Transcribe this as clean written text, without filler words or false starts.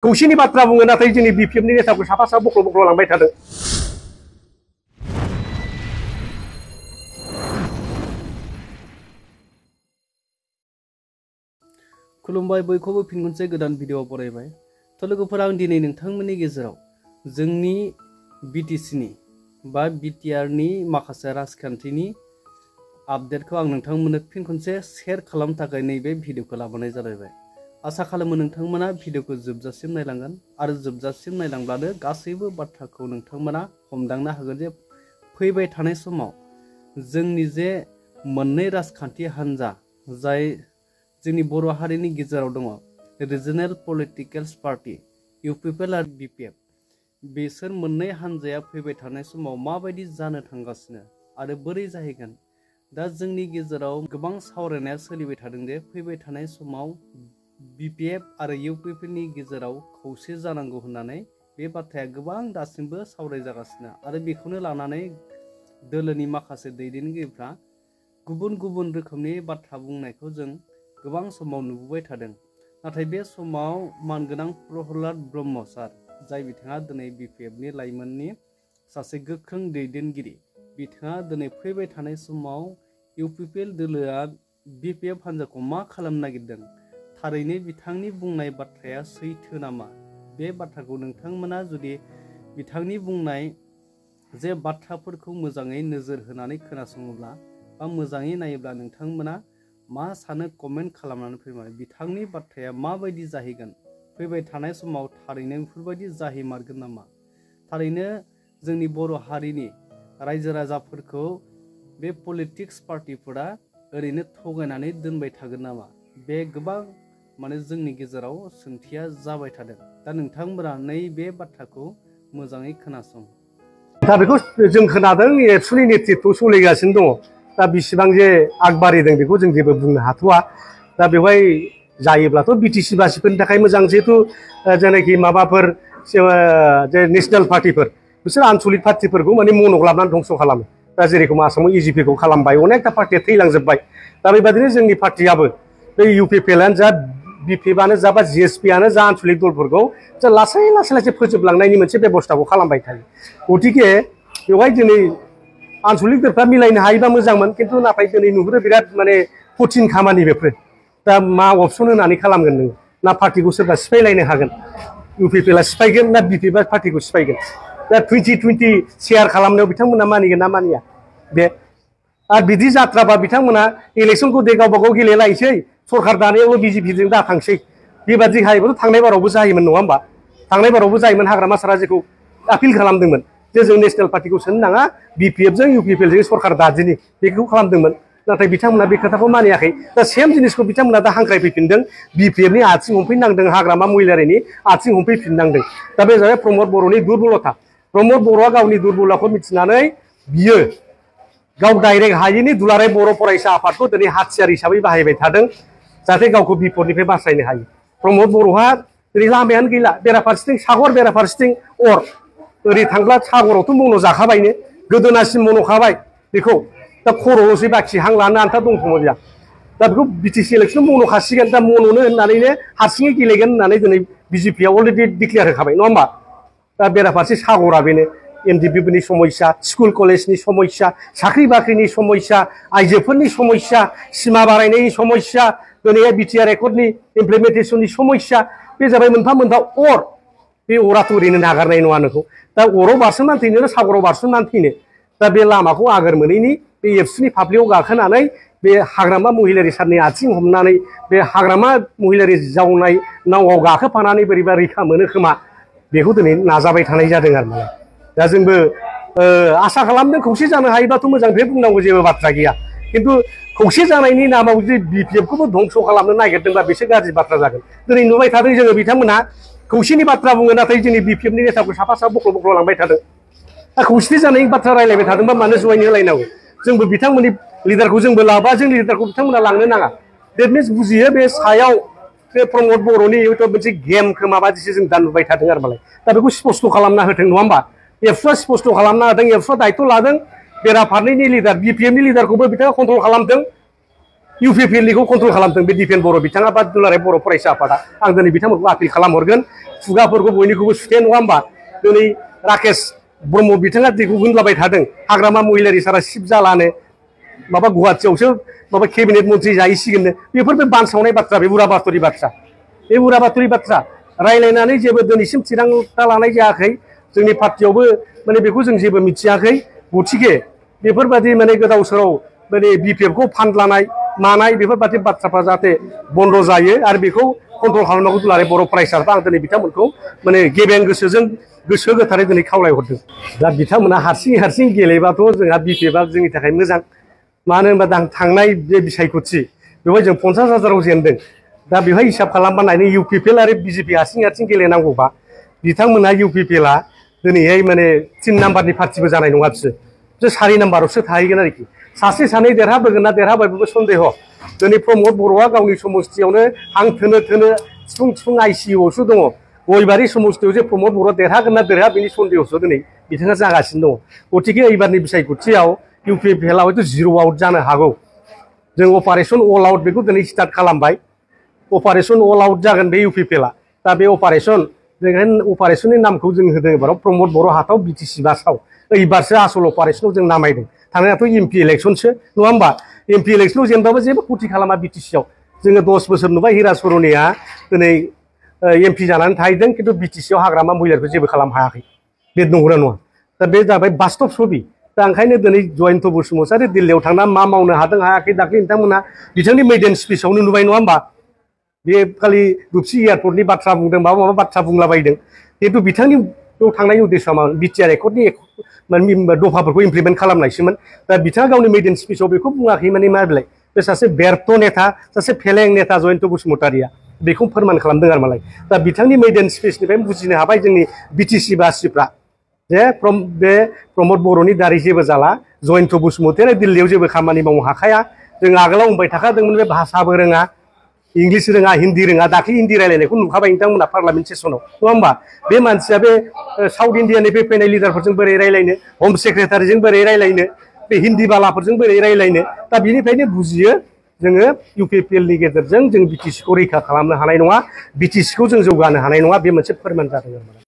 खौसेनि बाथ्रा बुङो नाथाय जोंनि बिपिएफनि नेताखौ साफा साफा बख्ल' बख्ल' लांबाय थादों। खुलुमबाय बयखौबो फिन खनसे गोदान भिडिअ बरायबाय। थ' लोगोफोर आं दिनै नोंथांमोननि गेजेराव जोंनि बिटिसिनि बा बिटिआरनि माखासे राजखान्थिनि आपडेटखौ आं नोंथांमोननो फिन खनसे शेयार खालामनो थाखाय नैबे भिडिअखौ लाबोनाय जालायबाय। आसा खालामो नोंथांमोना भिडिअखौ जोबजासिम नायलांगोन आरो जोबजासिम नायलांब्लानो गासैबो बाथ्राखौ नोंथांमोना हमदांनो हागोन जे फैबाय थानाय समाव जोंनि जे मोननै राजखान्थि हान्जा जाय जोंनि बर' हारिनि गेजेराव दङ, रिजनेल पलिटिकेल पार्टी इउपिपिएल आरो बिपिएफ, बिसोर मोननै हान्जाया फैबाय थानाय समाव माबायदि जानो थांगासिनो आरो बोरै जाहैगोन। दा जोंनि गेजेराव गोबां सावरायनाया सोलिबाय थादों जे फैबाय थानाय समाव बिपिएफ आरो इउपिपिएलनि गेजेराव खौसे जानांगौ होननानै बे बाथ्राया गोबां दासिमबो सावरायजागासिनो आरो बेखौनो लानानै दोलोनि माखासे दैदेनगिरिफ्रा गुबुन गुबुन रोखोमनि बाथ्रा बुंनायखौ जों गोबां समाव नुबोबाय थादों। नाथाय बे समाव मानगोनां प्रहलाद ब्रह्म सार, जाय बिथाङा दिनै बिपिएफनि लाइमोननि सासे गोख्रों दैदेनगिरि, बिथाङा दिनै फैबाय थानाय समाव इउपिपिएल दोलोआ बिपिएफ हान्जाखौ मा खालामनो नागिरदों, थारैनो बिथांनि बुंनाय बाथ्राया सैथो नामा? बे बाथ्राखौ नोंथांमोना जुदि बिथांनि बुंनाय जे बाथ्राफोरखौ मोजाङै नोजोर होनानै खोनासङोब्ला बा मोजाङै नायोब्ला नोंथांमोना मा सानो कमेन्ट खालामनानै फोरमाय। बिथांनि बाथ्राया माबायदि जाहैगोन फैबाय थानाय समाव, थारैनो बेफोरबायदि जाहैमारगोन नामा? थारैनो जोंनि बर' हारिनि रायजो राजाफोरखौ बे पलिटिक्स पार्टिफोरा ओरैनो थगायनानै दोनबाय थागोन नामा? बे गोबां जोंनि गेजेराव सोंथिया जाबाय थादों। दा नोंथांमोना नैबे बाथ्राखौ मोजाङै खोनासं। दा बेखौ जों खोनादों एबसुनि नेतृत्वआव सोलिगासिनो दङ। दा बेसेबां जे आगबारिदों बेखौ जों जेबो बुंनो हाथ'वा। दा बेवहाय जायोब्लाथ' बिटिसि बासिफोरनि थाखाय मोजां, जिहेथु जेनाखि माबाफोर जे नेसनेल पार्टिफोर बिसोर आनसलिक पार्टिफोरखौ मनक लाबोनानै धंस' खालामो। दा जेरेखम आसामाव इजिपिखौ खालामबाय, अनेकथा पार्टिया थैलांजोब्बाय। दा बेबायदिनो जोंनि पार्टियाबो बे इउपिपिएलआनो जा बिपिएफआनो जा बा जिएसपिआनो जा आनसलिक दलफोरखौ जा लासै लासै फोजोबलांनायनि मोनसे बेबस्थाखौ खालामबाय थायो। गतिके बेवहाय दिनै आनसलिक दलफ्रा मिलायनो हायोबा मोजांमोन, खिन्थु नाथाय दिनै नुहुरो बिराद कठिन खामानि बेफोर। दा मा अपसन होनानै खालामगोन नोङो? ना पार्टिखौ सोरबा सिफायलायनो हागोन, इउपिपिएलआ सिफायगोन ना बिपिएफआ पार्टिखौ सिफायगोन? दा 2020 शेयार खालामनायाव बिथांमोना मानिगोन ना मानिया? बे आरो बिदि जाथ्राबा बिथांमोना इलेक्सनखौ दे गावबा गाव गेलेलायसै, सरकार दानायावबो बिजेपिजों दा थांसै। बेबादि हायोबाथ' थांनाय बारावबो जायोमोन, नङा होमबा? थांनाय बारावबो जायोमोन। हाग्रामा सारा जेखौ आपिल खालामदोंमोन जे जों नेसनेल पार्टिखौ सोनो नाङा, बिपिएफजों इउपिपिएलजों सरकार दादिनि, बेखौ खालामदोंमोन। नाथाय बिथांमोना बे खोथाखौ मानियाखै। दा सेम जिनिसखौ बिथांमोना दा हांख्रायफैफिनदों, बिपिएफनि आथिं हमफैनांदों, हाग्रामा महिलारिनि आथिं हमफैफिननांदों। दा बे जाबाय प्रमद बर'नि दुरबलथा। प्रमद बर'आ गावनि दुरबलताखौ मिथिनानै बियो गाव डाइरेक्ट हायैनि दुलाराय बर' फरायसा आफादखौ दिनै हाथियार हिसाबै बाहायबाय थादों, जाहाथे गावखौ बिपदनिफ्राय बासायनो हायो। प्रमद बर'हा दिनै लामायानो गैला, बेराफारसेथिं सागर, बेराफारसेथिं अर। ओरै थांब्ला सागरावथ' मन' जाखाबायनो, गोदोनासिम मन'खाबाय बेखौ। दा खर'ल'सै बाखि, हां लानो आन्था दंखोमोन। दा बेखौ बिटिसि इलेक्सनाव मन'खासिगोन। दा मन'नो होननानैनो हारसिङै गेलेगोन होननानै दिनै बिजेपिआ अलरेडि डिक्लेयार होखाबाय, नङा होमबा? दा बेराफारसे सागरा बेनो एनडिपिनि समस्या, स्कुल कलेजनि समस्या, साख्रि बाख्रिनि समस्या, आइजोफोरनि समस्या, सिमा बारायनायनि समस्या, दिनैहाय बिटिआर एकर्डनि इमप्लिमेन्टेसननि समस्या। बे जाबाय मोनफा मोनफा अर। बे अराथ' ओरैनो नागारनाय नङा नोंखौ। दा अराव बारसोमनानै थैनो ना सागराव बारसोमनानै थैनो? दा बे लामाखौ आगोर मोनैनि बे एबसुनि फाफ्लियाव गाखोनानै बे हाग्रामा महिलारि सारनि आथिं हमनानै, बे हाग्रामा महिलारि जावनाय नावआव गाखोफानानै बोरैबा रैखा मोनो खोमा, बेखौ दिनै नाजाबाय थानाय जादों आरो मालाय। दा जोंबो आसा खालामदों खौसे जानो हायोबाथ' मोजां, बे बुंनांगौ जेबो बाथ्रा गैया। खिन्थु खौसे जानायनि नामाव जुदि बिपिएफखौबो धंस' खालामनो नागिरदोंबा बेसो गाज्रि बाथ्रा जागोन। दिनै नुबाय थादों जोङो बिथांमोनहा खौसेनि बाथ्रा बुङो, नाथाय जोंनि बिपिएफनि नेताखौ साफा साफा बख्ल' बख्ल' लांबाय थादों। दा खौसेथि जानायनि बाथ्रा रायलायबाय थादोंबा मानो जयेन होलायनांगौ? जोंबो बिथांमोननि लिडारखौ जोंबो लाबा जोंनि लिडारखौ बिथांमोना लांनो नाङा। देट मिन्स बुजियो बे सायाव बे प्रमद बर'नि हयथ' मोनसे गेम खोमा बादिसो जों दा नुबाय थादों आरो मालाय। दा बेखौ स्पस्ट खालामना होथों, नङा होमबा? एबसुआ स्पस्ट खालामना होदों, एबसुआ दायथ' लादों। बेराफारनैनि लिडार, बिपिएफनि लिडारखौबो बिथाङा कन्ट्रल खालामदों। UPPLखौ कन्ट्रल खालामदों बे दिपेन बर' बिथाङा बा दुलाराय बर' फरायसा आफादा आं दिनै बिथांमोनखौ आपिल खालामहरगोन खुगाफोरखौ बयनिखौबो सुथे नङा होमबा दिनै राकेश ब्रह्म बिथाङा दैखौ होनलाबाय थादों हाग्रामा महिलारि सारा सिब जालानो माबा गुवाहाटियावसो माबा केबिनेट मन्थ्रि जाहैसिगोननो बेफोर बे बानसावनाय बाथ्रा बे उराबातरि बाथ्रा बे उराबातरि बाथ्रा रायलायनानै जेबो दिनैसिम थिरांथा लानाय जायाखै जोंनि पार्टियावबो माने बेखौ जों जेबो मिथियाखै गथिखे बेफोरबादि माने गोदाव सोराव माने बिपिएफखौ फान्ड लानाय मानाय बेफोरबादि बाथ्राफ्रा जाहाथे बन्द जायो आरो बेखौ कन्ट्रल खालामनांगौ दुलाराय बर' फरायसाफ्रा आं दिनै बिथांमोनखौ माने गेबें गोसोजों गोसो गोथारै दिनै खावलायहरदों दा बिथांमोना हारसिं गेलेबाथ' जोंहा बिपिएफआ जोंनि थाखाय मोजां मानो होनबा थांनाय बे बिसायख'थि बेवहाय जों 50,000आव जेनदों दा बेवहाय हिसाब खालामबा नायनो UPPL आरो BJP हारसिं गेलेनांगौबा बिथांमोना UPPLआ दिनैहाय माने 3 नाम्बारनि पार्टिबो जानाय नङा बिसोर 4 नाम्बारावसो थाहैगोन आरोखि सासे सानै देरहाबोगोन ना देरहाबायबो सन्देह दिनै प्रमद बर'आ गावनि समस्थियावनो हां थोनो थिफुं ICUआवसो दङ गयबारि समस्थियाव जे प्रमद बर'आ देरहागोन ना देरहा बेनि सन्देहसो दिनै बिथाङा जागासिनो दङ गतिके एबारनि बिसायख'थियाव UPPLआ हयथ' 0 आउट जानो हागौ जों अपारेशन अल आउट बेखौ दिनै स्टार्ट खालामबाय अपारेशन अल आउट जागोन बे UPPLआ दा बे अपारेशननि नामखौ जों होदों एबाराव प्रमद बर' हाथाव BTC बासाव एबारसो आसल अपारेशनाव जों नामायदों थांनायाथ' MP इलेक्शनसो नङा होमबा MP इलेक्शनाव जेनबाबो जेबो खथि खालामा BTCआव जोङो 10 बोसोर नुबाय हिरा सरनिया दिनै MP जानानै थाहैदों खिन्थु BTCआव हाग्रामा महिलारिखौ जेबो खालामनो हायाखै बे नंगौना नङा दा बे जाबाय बास्तब छबि दा ओंखायनो दिनै जयन्त बसुमतारी दिल्लीयाव थांना मा मावनो हादों हायाखै दाख्लै नोंथांमोना बिथांनि मेडेन स्पिचआवनो नुबाय नङा होमबा बे खालि दुबसि एयारपर्टनि बाथ्रा बुंदों माबा बाथ्रा बुंलाबायदों खिन्थु बिथांनि बेयाव थांनायनि उद्देश्यआ मा BTR एकर्डनि दफाफोरखौ इमप्लिमेन्ट खालामनायसोमोन दा बिथाङा गावनि मेडेन स्पिचआव बेखौ बुङाखै माने मा बिलाय बे सासे बेर्थ नेता सासे फेलें नेता जयन्त बसुमतारीया बेखौ फोरमान खालामदों आरो मालाय दा बिथांनि मेडेन स्पिचनिफ्राय बुजिनो हाबाय जोंनि BTC बासिफ्रा जे बे प्रमद बर'नि दारै जेबो जाला जयन्त बसुमतारी दिल्लीयाव जेबो खामानि मावनो हाखाया जों आगोलाव बुंबाय थाखादोंमोन बे भाषाबो रोङा इंलिस रोङा हिन्दी रोङा दाख्लै हिन्दी रायलायनायखौ नुखाबाय नोंथांमोना पार्लामेन्ट सेसनाव नङा होमबा बे मानसिया बे साउथ इण्डियानिफ्राय फैनाय लिडारफोरजों बोरै रायलायनो हम सेक्रेटारिजों बोरै रायलायनो बे हिन्दी बालाफोरजों बोरै रायलायनो दा बिनिफ्रायनो बुजियो जोङो UPPLनि गेजेरजों जों BTCखौ रैखा खालामनो हानाय नङा BTCखौ जों जौगानो हानाय नङा बे मोनसे फोरमान जादों आरो